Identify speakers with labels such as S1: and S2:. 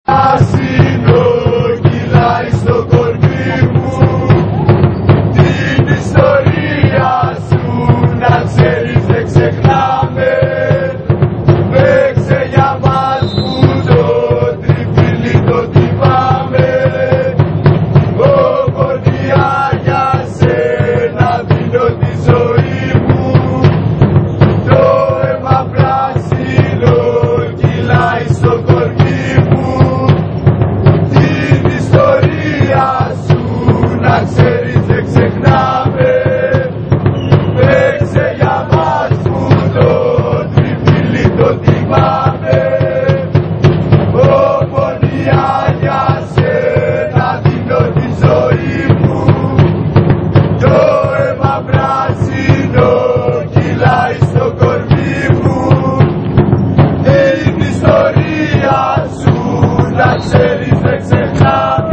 S1: Πράσινο κυλάει στο κορμί μου, την ιστορία σου να ξέρεις δεν ξεχνάμε. Παίξε για μας που το τριφύλι το τιμάμε. Ομονία για σένα δίνω τη ζωή μου, το αίμα πράσινο κυλάει στο κορμί μου. Να ξέρεις δεν ξεχνάμε. Παίξε για μας που το τριφύλι το τιμάμε. Ομονία για σένα δίνω τη ζωή μου, το αίμα πράσινο κυλάει στο κορμί μου. Την ιστορία σου να ξέρεις δεν ξεχνάμε.